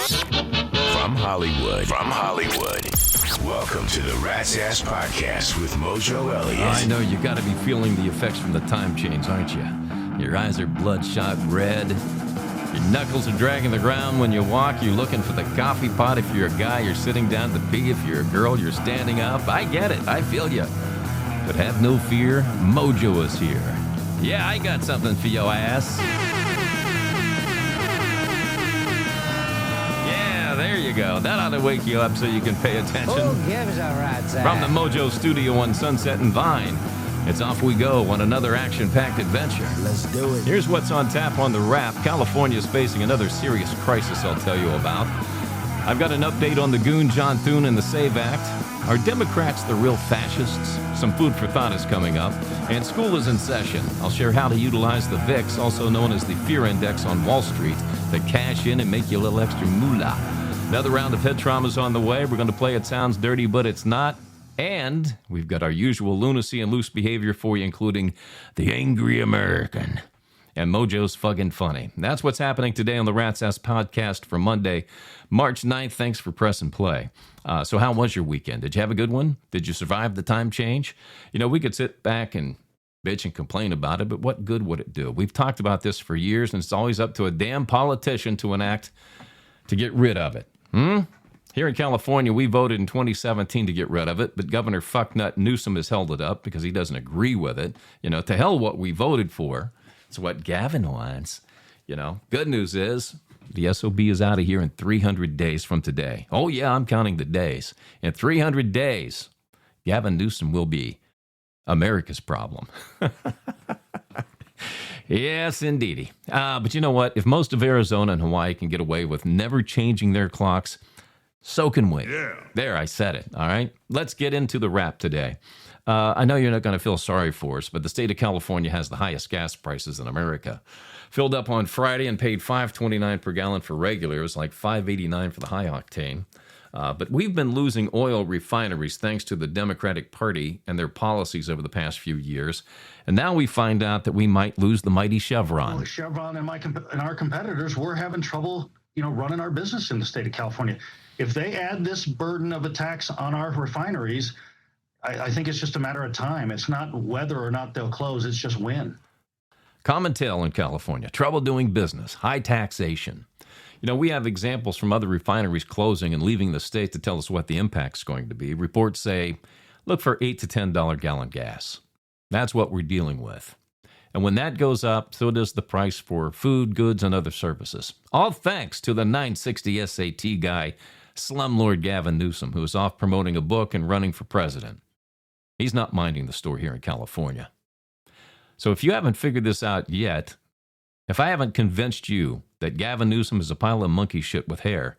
From Hollywood. Welcome to the Rat's Ass Podcast with Mojo Elliott. I know you got to be feeling the effects from the time change, aren't you? Your eyes are bloodshot red. Your knuckles are dragging the ground when you walk. You're looking for the coffee pot. If you're a guy, you're sitting down to pee. If you're a girl, you're standing up. I get it. I feel you. But have no fear. Mojo is here. Yeah, I got something for your ass. Yeah, there you go. That ought to wake you up so you can pay attention. Who gives a rat's ass? From the Mojo Studio on Sunset and Vine, it's off we go on another action-packed adventure. Let's do it. Here's what's on tap on the Wrap. California's facing another serious crisis I'll tell you about. I've got an update on the goon John Thune and the SAVE Act. Are Democrats the real fascists? Some food for thought is coming up. And school is in session. I'll share how to utilize the VIX, also known as the Fear Index on Wall Street, to cash in and make you a little extra moolah. Another round of head trauma's on the way. We're going to play It Sounds Dirty, But It's Not. And we've got our usual lunacy and loose behavior for you, including the Angry American and Mojo's Fucking Funny. That's what's happening today on the Rat's Ass Podcast for Monday, March 9th. Thanks for pressing play. So how was your weekend? Did you have a good one? Did you survive the time change? You know, we could sit back and bitch and complain about it, but what good would it do? We've talked about this for years, and it's always up to a damn politician to enact to get rid of it. Here in California, we voted in 2017 to get rid of it, but Governor Fucknut Newsom has held it up because he doesn't agree with it. You know, to hell what we voted for. It's what Gavin wants. You know, good news is the SOB is out of here in 300 days from today. Oh, yeah, I'm counting the days. In 300 days, Gavin Newsom will be America's problem. Yes, indeedy. But you know what? If most of Arizona and Hawaii can get away with never changing their clocks, so can we. Yeah. There, I said it. All right. Let's get into the Wrap today. I know you're not going to feel sorry for us, but the state of California has the highest gas prices in America. Filled up on Friday and paid $5.29 per gallon for regular. It was like $5.89 for the high octane. But we've been losing oil refineries thanks to the Democratic Party and their policies over the past few years. And now we find out that we might lose the mighty Chevron. Well, Chevron and our competitors, we're having trouble, running our business in the state of California. If they add this burden of a tax on our refineries, I think it's just a matter of time. It's not whether or not they'll close, it's just when. Common tale in California, trouble doing business, high taxation. You know, we have examples from other refineries closing and leaving the state to tell us what the impact's going to be. Reports say, look for $8 to $10 gallon gas. That's what we're dealing with. And when that goes up, so does the price for food, goods, and other services. All thanks to the 960 SAT guy, Slumlord Gavin Newsom, who is off promoting a book and running for president. He's not minding the store here in California. So if you haven't figured this out yet, if I haven't convinced you that Gavin Newsom is a pile of monkey shit with hair,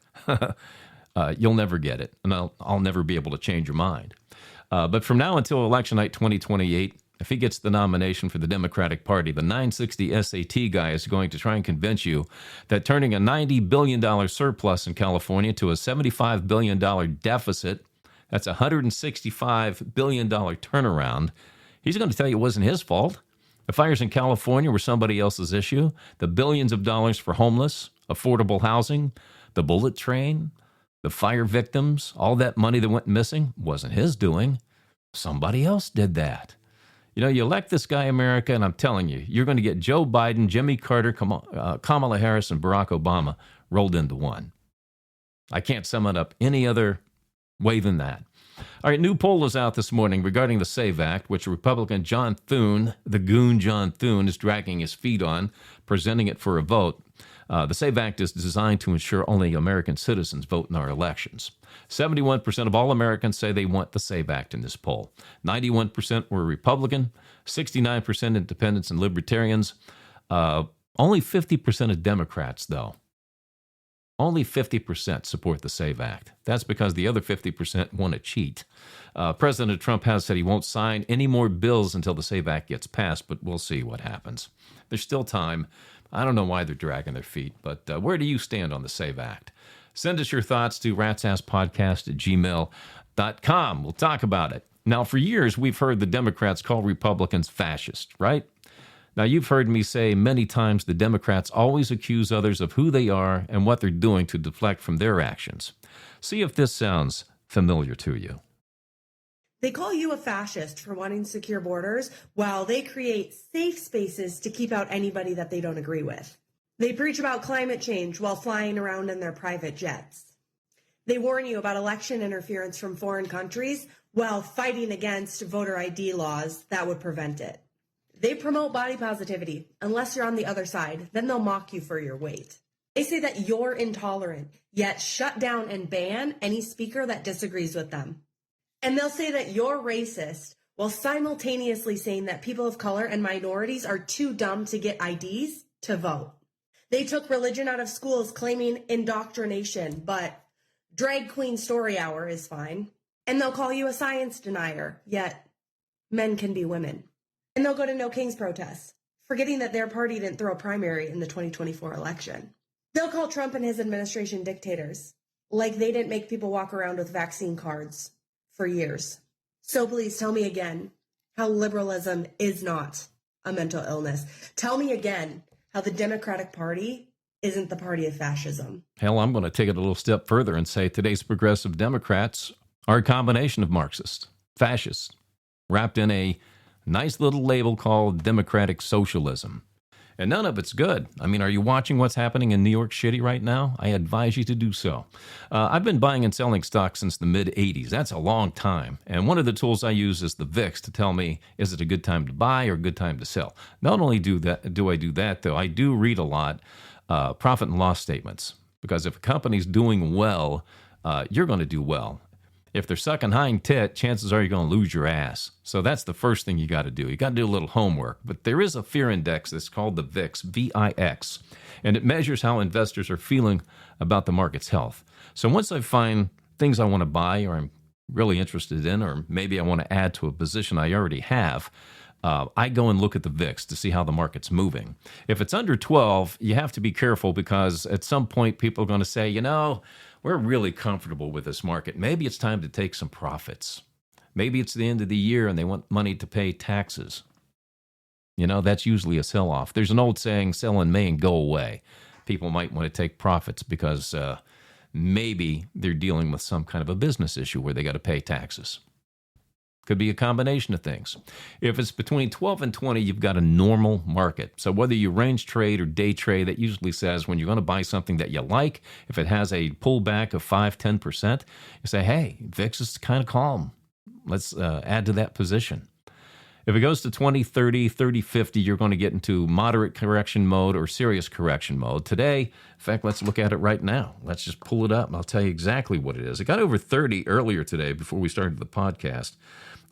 you'll never get it, and I'll never be able to change your mind. But from now until election night 2028, if he gets the nomination for the Democratic Party, the 960 SAT guy is going to try and convince you that turning a $90 billion surplus in California to a $75 billion deficit, that's a $165 billion turnaround, he's going to tell you it wasn't his fault. The fires in California were somebody else's issue. The billions of dollars for homeless, affordable housing, the bullet train, the fire victims, all that money that went missing wasn't his doing. Somebody else did that. You know, you elect this guy, America, and I'm telling you, you're going to get Joe Biden, Jimmy Carter, Kamala Harris, and Barack Obama rolled into one. I can't sum it up any other way than that. All right, new poll is out this morning regarding the SAVE Act, which Republican John Thune, the goon John Thune, is dragging his feet on, presenting it for a vote. The SAVE Act is designed to ensure only American citizens vote in our elections. 71% of all Americans say they want the SAVE Act in this poll. 91% were Republican, 69% independents and libertarians. Only 50% of Democrats, though. Only 50% support the SAVE Act. That's because the other 50% want to cheat. President Trump has said he won't sign any more bills until the SAVE Act gets passed, but we'll see what happens. There's still time. I don't know why they're dragging their feet, but where do you stand on the SAVE Act? Send us your thoughts to ratsasspodcast@gmail.com. We'll talk about it. Now, for years, we've heard the Democrats call Republicans fascist, right? Now, you've heard me say many times the Democrats always accuse others of who they are and what they're doing to deflect from their actions. See if this sounds familiar to you. They call you a fascist for wanting secure borders while they create safe spaces to keep out anybody that they don't agree with. They preach about climate change while flying around in their private jets. They warn you about election interference from foreign countries while fighting against voter ID laws that would prevent it. They promote body positivity unless you're on the other side, then they'll mock you for your weight. They say that you're intolerant, yet shut down and ban any speaker that disagrees with them. And they'll say that you're racist while simultaneously saying that people of color and minorities are too dumb to get IDs to vote. They took religion out of schools claiming indoctrination, but drag queen story hour is fine. And they'll call you a science denier, yet men can be women. And they'll go to No Kings protests, forgetting that their party didn't throw a primary in the 2024 election. They'll call Trump and his administration dictators, like they didn't make people walk around with vaccine cards for years. So please tell me again how liberalism is not a mental illness. Tell me again how the Democratic Party isn't the party of fascism. Hell, I'm going to take it a little step further and say today's progressive Democrats are a combination of Marxists, fascists, wrapped in a nice little label called democratic socialism. And none of it's good. I mean, are you watching what's happening in New York City right now? I advise you to do so. I've been buying and selling stocks since the mid-'80s. That's a long time. And one of the tools I use is the VIX to tell me, is it a good time to buy or a good time to sell? Not only do I do that, though, I do read a lot profit and loss statements. Because if a company's doing well, you're going to do well. If they're sucking hind tit, chances are you're going to lose your ass. So that's the first thing you got to do. You got to do a little homework. But there is a fear index that's called the VIX, V-I-X, and it measures how investors are feeling about the market's health. So once I find things I want to buy or I'm really interested in, or maybe I want to add to a position I already have, I go and look at the VIX to see how the market's moving. If it's under 12, you have to be careful because at some point people are going to say, you know, we're really comfortable with this market. Maybe it's time to take some profits. Maybe it's the end of the year and they want money to pay taxes. You know, that's usually a sell-off. There's an old saying, sell in May and go away. People might want to take profits because maybe they're dealing with some kind of a business issue where they got to pay taxes. Could be a combination of things. If it's between 12 and 20, you've got a normal market. So whether you range trade or day trade, that usually says when you're going to buy something that you like, if it has a pullback of 5-10%, you say, hey, VIX is kind of calm. Let's add to that position. If it goes to 20, 30, 30, 50, you're going to get into moderate correction mode or serious correction mode. Today, in fact, let's look at it right now. Let's just pull it up and I'll tell you exactly what it is. It got over 30 earlier today before we started the podcast.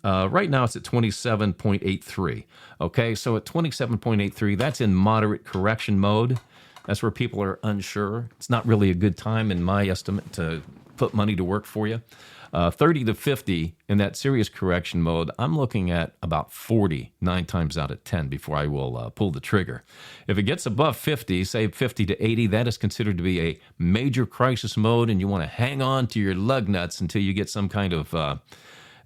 Right now, it's at 27.83. Okay, so at 27.83, that's in moderate correction mode. That's where people are unsure. It's not really a good time, in my estimate, to put money to work for you. 30 to 50 in that serious correction mode, I'm looking at about 40, 9 times out of 10 before I will pull the trigger. If it gets above 50, say 50 to 80, that is considered to be a major crisis mode, and you want to hang on to your lug nuts until you get some kind of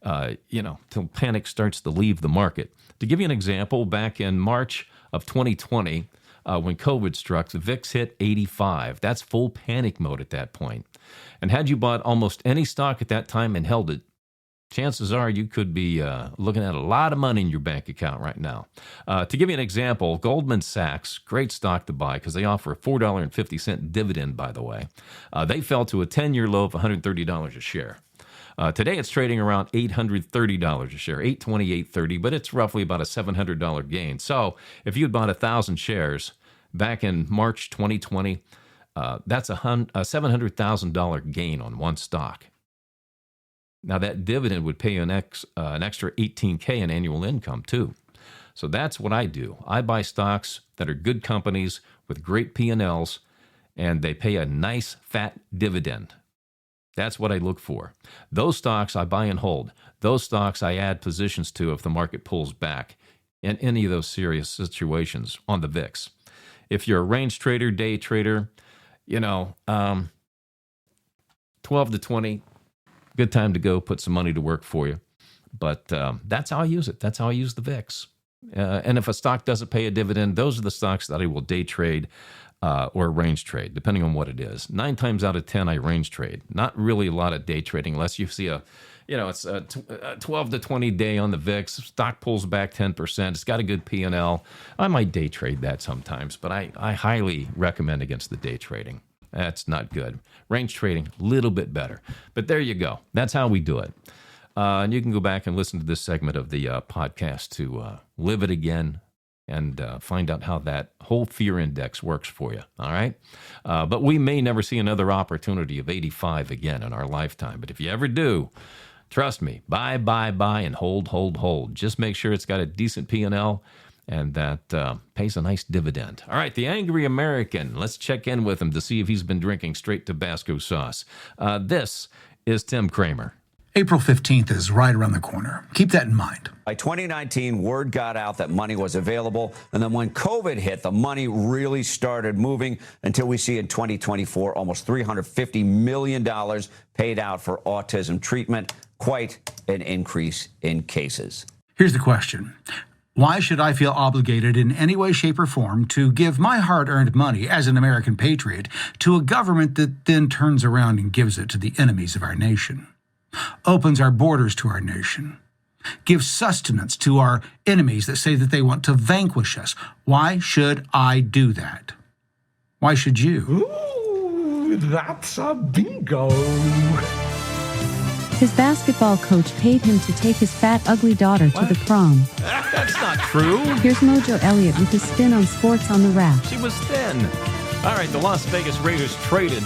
till panic starts to leave the market. To give you an example, back in March of 2020, when COVID struck, the VIX hit 85. That's full panic mode at that point. And had you bought almost any stock at that time and held it, chances are you could be looking at a lot of money in your bank account right now. To give you an example, Goldman Sachs, great stock to buy because they offer a $4.50 dividend, by the way. They fell to a 10-year low of $130 a share. Today it's trading around $830 a share, $828.30, $830, but it's roughly about a $700 gain. So if you had bought 1,000 shares back in March 2020, that's a $700,000 gain on one stock. Now that dividend would pay you an extra $18K in annual income too. So that's what I do. I buy stocks that are good companies with great P&Ls, and they pay a nice fat dividend. That's what I look for. Those stocks I buy and hold. Those stocks I add positions to if the market pulls back in any of those serious situations on the VIX. If you're a range trader, day trader, 12 to 20, good time to go put some money to work for you. But that's how I use it. That's how I use the VIX. And if a stock doesn't pay a dividend, those are the stocks that I will day trade or range trade, depending on what it is. 9 times out of 10, I range trade. Not really a lot of day trading unless you see it's a 12 to 20 day on the VIX. Stock pulls back 10%. It's got a good P&L. I might day trade that sometimes, but I highly recommend against the day trading. That's not good. Range trading, a little bit better. But there you go. That's how we do it. And you can go back and listen to this segment of the podcast to live it again and find out how that whole fear index works for you, all right? But we may never see another opportunity of 85 again in our lifetime. But if you ever do, trust me, buy, and hold. Just make sure it's got a decent P&L and that pays a nice dividend. All right, the Angry American. Let's check in with him to see if he's been drinking straight Tabasco sauce. This is Tim Kramer. April 15th is right around the corner. Keep that in mind. By 2019, word got out that money was available. And then when COVID hit, the money really started moving until we see in 2024 almost $350 million paid out for autism treatment. Quite an increase in cases. Here's the question. Why should I feel obligated in any way, shape, or form to give my hard-earned money as an American patriot to a government that then turns around and gives it to the enemies of our nation? Opens our borders to our nation, gives sustenance to our enemies that say that they want to vanquish us. Why should I do that? Why should you? Ooh, that's a bingo. His basketball coach paid him to take his fat, ugly daughter to the prom. That's not true. Here's Mojo Elliott with his spin on sports on the wrap. She was thin. All right, the Las Vegas Raiders traded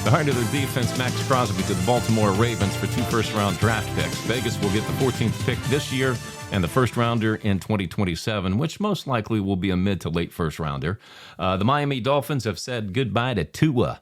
the heart of their defense, Max Crosby, to the Baltimore Ravens for 2 first-round draft picks. Vegas will get the 14th pick this year and the first-rounder in 2027, which most likely will be a mid to late first-rounder. The Miami Dolphins have said goodbye to Tua.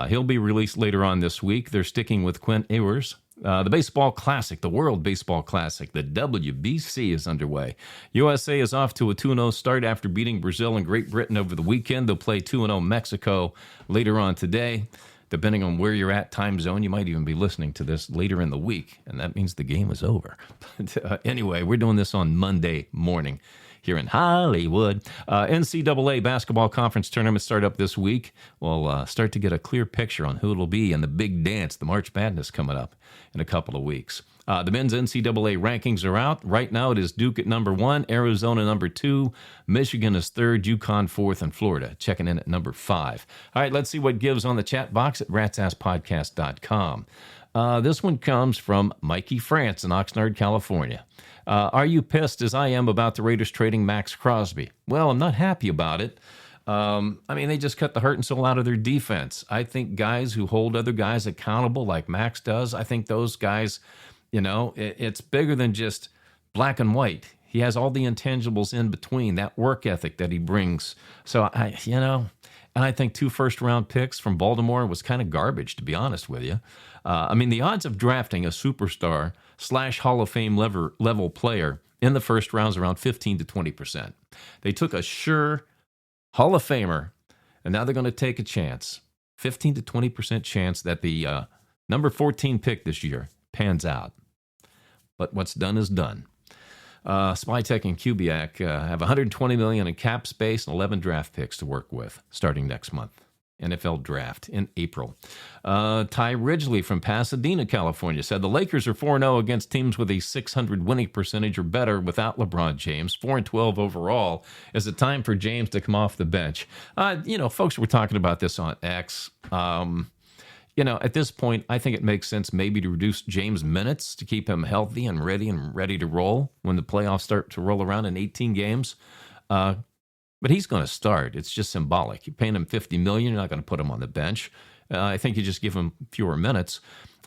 He'll be released later on this week. They're sticking with Quinn Ewers. The Baseball Classic, the World Baseball Classic, the WBC is underway. USA is off to a 2-0 start after beating Brazil and Great Britain over the weekend. They'll play 2-0 Mexico later on today. Depending on where you're at time zone, you might even be listening to this later in the week, and that means the game is over. But anyway, we're doing this on Monday morning here in Hollywood. NCAA basketball conference tournament start up this week. We'll start to get a clear picture on who it'll be in the big dance, the March Madness, coming up in a couple of weeks. The men's NCAA rankings are out. Right now it is Duke at number 1, Arizona number 2, Michigan is 3rd, UConn 4th, and Florida checking in at number 5. All right, let's see what gives on the chat box at ratsasspodcast.com. This one comes from Mikey France in Oxnard, California. Are you pissed as I am about the Raiders trading Max Crosby? Well, I'm not happy about it. They just cut the heart and soul out of their defense. I think guys who hold other guys accountable like Max does, I think those guys, it's bigger than just black and white. He has all the intangibles in between, that work ethic that he brings. So, and I think 2 first-round picks from Baltimore was kind of garbage, to be honest with you. The odds of drafting a superstar / Hall of Fame level player in the first round is around 15 to 20%. They took a sure Hall of Famer, and now they're going to take a chance, 15 to 20% chance that the number 14 pick this year pans out. But what's done is done. Spytech and Kubiak have $120 million in cap space and 11 draft picks to work with starting next month. NFL draft in April. Ty Ridgely from Pasadena, California said the Lakers are 4-0 against teams with a .600 winning percentage or better without LeBron James. 4-12 overall. Is it time for James to come off the bench? Folks were talking about this on X. At this point, I think it makes sense maybe to reduce James' minutes to keep him healthy and ready to roll when the playoffs start to roll around in 18 games. But he's going to start. It's just symbolic. You're paying him $50 million. You're not going to put him on the bench. I think you just give him fewer minutes.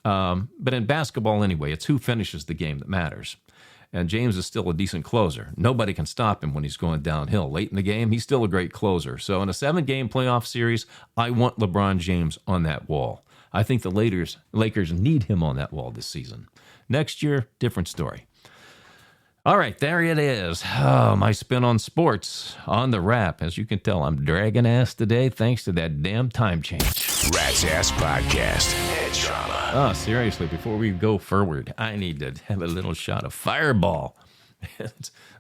But in basketball anyway, it's who finishes the game that matters. And James is still a decent closer. Nobody can stop him when he's going downhill. Late in the game, he's still a great closer. So in a 7-game playoff series, I want LeBron James on that wall. I think the Lakers need him on that wall this season. Next year, different story. All right, there it is. Oh, my spin on sports on the wrap. As you can tell, I'm dragging ass today thanks to that damn time change. Rat's Ass Podcast. Head trauma. Oh, seriously, before we go forward, I need to have a little shot of Fireball.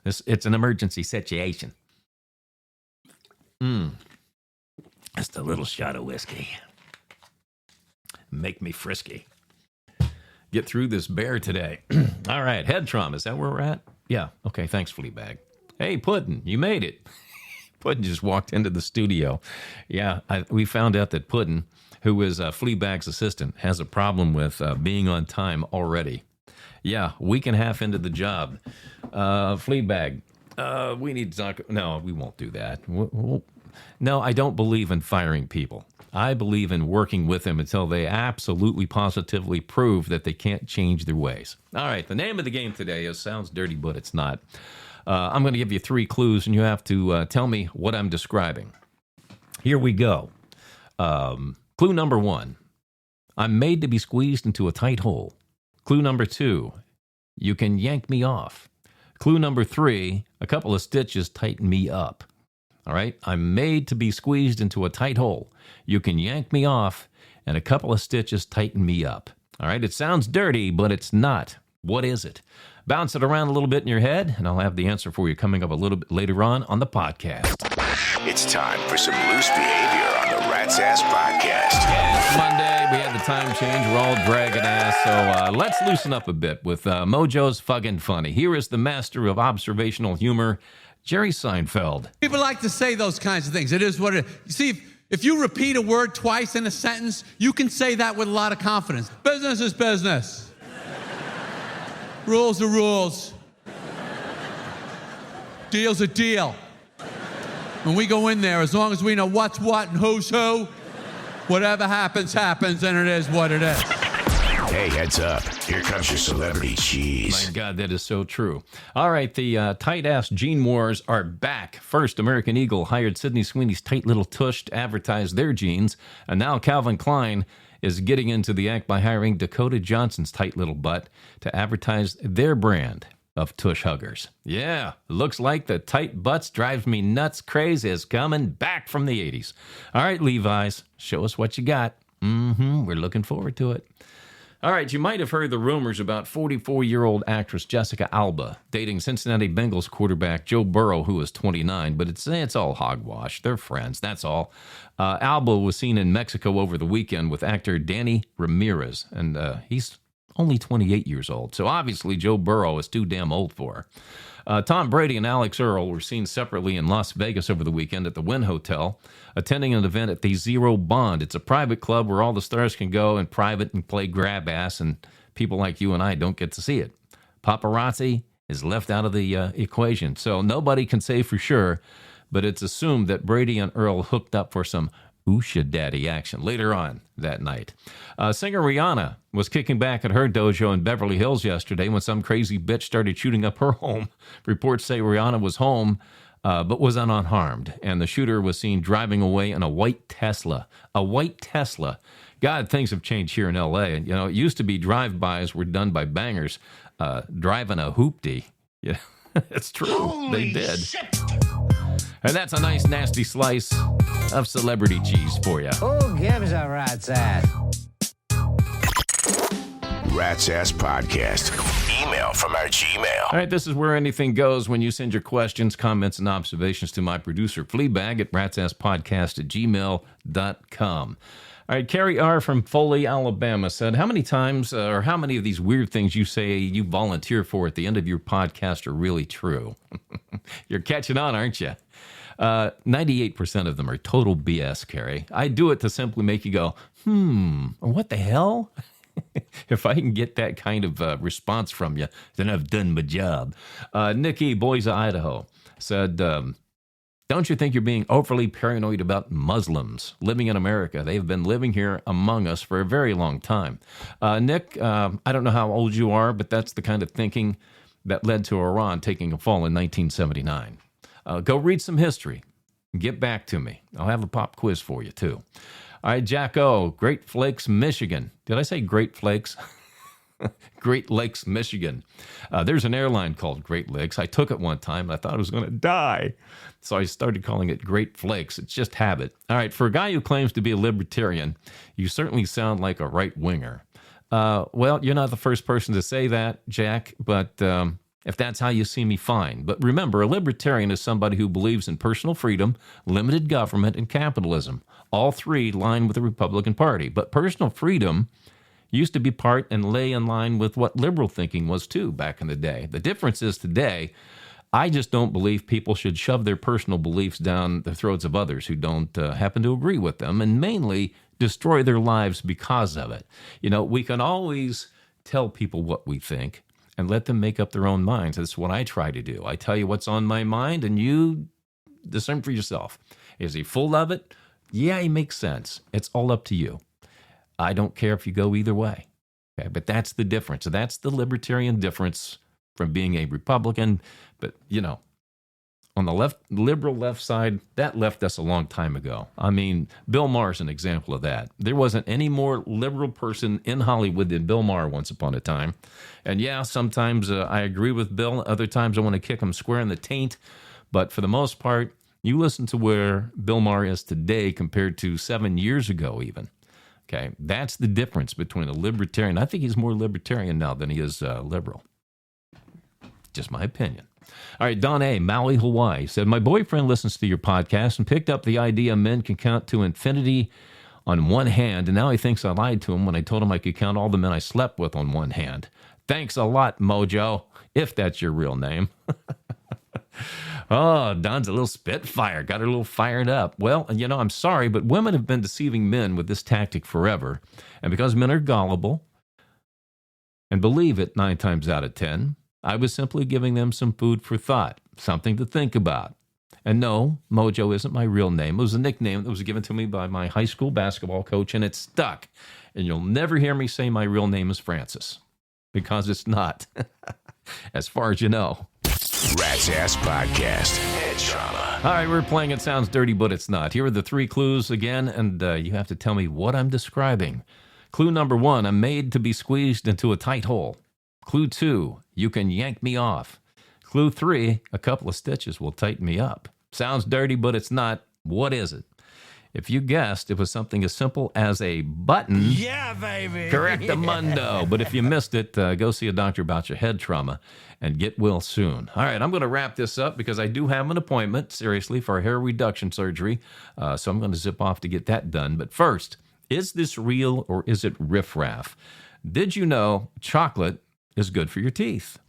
It's an emergency situation. Just a little shot of whiskey. Make me frisky. Get through this bear today. All right, head trauma. Is that where we're at? Yeah. Okay, thanks, Fleabag. Hey, Puddin', you made it. Puddin' just walked into the studio. Yeah, we found out that Puddin', who is Fleabag's assistant, has a problem with being on time already. Yeah, week and a half into the job. Fleabag, we need to talk. No, we won't do that. No, I don't believe in firing people. I believe in working with them until they absolutely positively prove that they can't change their ways. All right, the name of the game today sounds dirty, but it's not. I'm going to give you 3 clues, and you have to tell me what I'm describing. Here we go. Clue number 1, I'm made to be squeezed into a tight hole. Clue number 2, you can yank me off. Clue number 3, a couple of stitches tighten me up. All right, I'm made to be squeezed into a tight hole. You can yank me off, and a couple of stitches tighten me up. All right, it sounds dirty, but it's not. What is it? Bounce it around a little bit in your head, and I'll have the answer for you coming up a little bit later on the podcast. It's time for some loose behavior on the Rat's Ass Podcast. Yeah, it's Monday. We had the time change. We're all dragging ass. So let's loosen up a bit with Mojo's Fucking Funny. Here is the master of observational humor, Jerry Seinfeld. People like to say those kinds of things. It is what it is. You see, if you repeat a word twice in a sentence, you can say that with a lot of confidence. Business is business. Rules are rules. Deal's a deal. When we go in there, as long as we know what's what and who's who, whatever happens, happens, and it is what it is. Hey, heads up. Here comes your celebrity cheese. My God, that is so true. All right, the tight-ass Gene Wars are back. First, American Eagle hired Sydney Sweeney's tight little tush to advertise their jeans, and now Calvin Klein is getting into the act by hiring Dakota Johnson's tight little butt to advertise their brand of tush huggers. Yeah, looks like the tight butts drives me nuts craze is coming back from the 80s. All right, Levi's, show us what you got. We're looking forward to it. All right, you might have heard the rumors about 44-year-old actress Jessica Alba dating Cincinnati Bengals quarterback Joe Burrow, who is 29, but it's all hogwash. They're friends, that's all. Alba was seen in Mexico over the weekend with actor Danny Ramirez, and he's only 28 years old, so obviously Joe Burrow is too damn old for her. Tom Brady and Alex Earl were seen separately in Las Vegas over the weekend at the Wynn Hotel, attending an event at the Zero Bond. It's a private club where all the stars can go in private and play grab ass, and people like you and I don't get to see it. Paparazzi is left out of the equation, so nobody can say for sure, but it's assumed that Brady and Earl hooked up for some Oosha Daddy action later on that night. Singer Rihanna was kicking back at her dojo in Beverly Hills yesterday when some crazy bitch started shooting up her home. Reports say Rihanna was home but was unharmed, and the shooter was seen driving away in a white Tesla. A white Tesla. God, things have changed here in L.A. And, it used to be drive-bys were done by bangers. Driving a hoopty. Yeah, it's true. Holy they did. Shit. And that's a nice, nasty slice of celebrity cheese for you. Who gives a rat's ass? Rat's Ass Podcast. Email from our Gmail. All right, this is where anything goes when you send your questions, comments, and observations to my producer, Fleabag, at ratsasspodcast@gmail.com. All right, Carrie R. from Foley, Alabama said, how many times or how many of these weird things you say you volunteer for at the end of your podcast are really true? You're catching on, aren't you? 98% of them are total BS, Carrie. I do it to simply make you go, what the hell? If I can get that kind of response from you, then I've done my job. Nikki, Boise, Idaho, said, don't you think you're being overly paranoid about Muslims living in America? They've been living here among us for a very long time. Nick, I don't know how old you are, but that's the kind of thinking that led to Iran taking a fall in 1979. Go read some history. Get back to me. I'll have a pop quiz for you, too. All right, Jack O., Great Flakes, Michigan. Did I say Great Flakes? Great Lakes, Michigan. There's an airline called Great Lakes. I took it one time, and I thought I was going to die. So I started calling it Great Flakes. It's just habit. All right, for a guy who claims to be a libertarian, you certainly sound like a right-winger. Well, you're not the first person to say that, Jack, but If that's how you see me, fine. But remember, a libertarian is somebody who believes in personal freedom, limited government, and capitalism. All three line with the Republican Party. But personal freedom used to be part and lay in line with what liberal thinking was too back in the day. The difference is today, I just don't believe people should shove their personal beliefs down the throats of others who don't happen to agree with them, and mainly destroy their lives because of it. You know, we can always tell people what we think and let them make up their own minds. That's what I try to do. I tell you what's on my mind, and you discern for yourself. Is he full of it? Yeah, he makes sense. It's all up to you. I don't care if you go either way. Okay, but that's the difference. That's the libertarian difference from being a Republican. But, you know, on the left, liberal left side, that left us a long time ago. I mean, Bill Maher's an example of that. There wasn't any more liberal person in Hollywood than Bill Maher once upon a time. And yeah, sometimes I agree with Bill. Other times I want to kick him square in the taint. But for the most part, you listen to where Bill Maher is today compared to 7 years ago even. Okay, that's the difference between a libertarian. I think he's more libertarian now than he is liberal. Just my opinion. All right, Don A., Maui, Hawaii, said, my boyfriend listens to your podcast and picked up the idea men can count to infinity on one hand, and now he thinks I lied to him when I told him I could count all the men I slept with on one hand. Thanks a lot, Mojo, if that's your real name. Oh, Don's a little spitfire, got her a little fired up. Well, you know, I'm sorry, but women have been deceiving men with this tactic forever. And because men are gullible and believe it 9 times out of 10, I was simply giving them some food for thought, something to think about. And no, Mojo isn't my real name. It was a nickname that was given to me by my high school basketball coach, and it stuck. And you'll never hear me say my real name is Francis, because it's not, as far as you know. Rat's Ass Podcast. Head trauma. All right, we're playing It Sounds Dirty, but It's Not. Here are the 3 clues again, and you have to tell me what I'm describing. Clue number 1, I'm made to be squeezed into a tight hole. Clue 2, you can yank me off. Clue 3, a couple of stitches will tighten me up. Sounds dirty, but it's not. What is it? If you guessed it was something as simple as a button, yeah, baby. Correctamundo. But if you missed it, go see a doctor about your head trauma and get well soon. All right, I'm going to wrap this up because I do have an appointment, seriously, for a hair reduction surgery. So I'm going to zip off to get that done. But first, is this real or is it riffraff? Did you know chocolate is good for your teeth?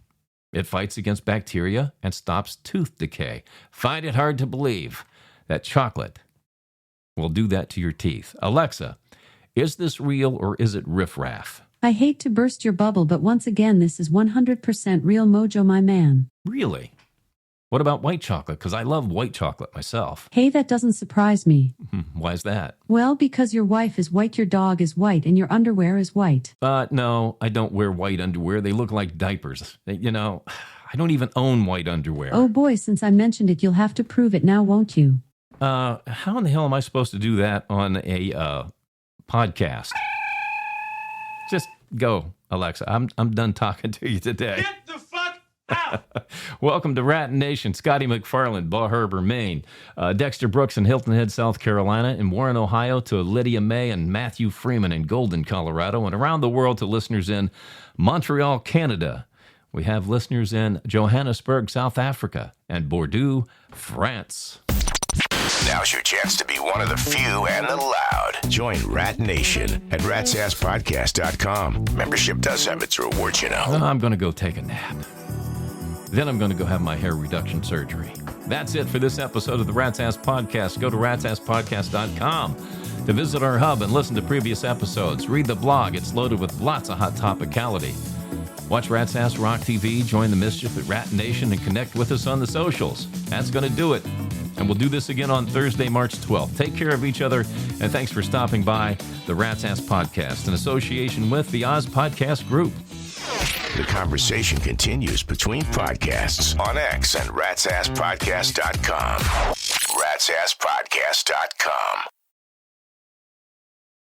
It fights against bacteria and stops tooth decay. Find it hard to believe that chocolate will do that to your teeth. Alexa, is this real or is it riffraff? I hate to burst your bubble, but once again, this is 100% real, Mojo, my man. Really? What about white chocolate? Because I love white chocolate myself. Hey, that doesn't surprise me. Why is that? Well, because your wife is white, your dog is white, and your underwear is white. No, I don't wear white underwear. They look like diapers. You know, I don't even own white underwear. Oh boy, since I mentioned it, you'll have to prove it now, won't you? How in the hell am I supposed to do that on a podcast? Just go, Alexa. I'm done talking to you today. Get the fuck out! Welcome to Rat Nation. Scotty McFarland, Bar Harbor, Maine. Dexter Brooks in Hilton Head, South Carolina. In Warren, Ohio, to Lydia May and Matthew Freeman in Golden, Colorado. And around the world to listeners in Montreal, Canada. We have listeners in Johannesburg, South Africa. And Bordeaux, France. Now's your chance to be one of the few and the loud. Join Rat Nation at ratsasspodcast.com. Membership does have its rewards, you know. I'm going to go take a nap. Then I'm going to go have my hair reduction surgery. That's it for this episode of the Rat's Ass Podcast. Go to ratsasspodcast.com to visit our hub and listen to previous episodes. Read the blog. It's loaded with lots of hot topicality. Watch Rat's Ass Rock TV, join the mischief at Rat Nation, and connect with us on the socials. That's going to do it. And we'll do this again on Thursday, March 12th. Take care of each other, and thanks for stopping by the Rat's Ass Podcast in association with the Oz Podcast Group. The conversation continues between podcasts on X and ratsasspodcast.com. ratsasspodcast.com.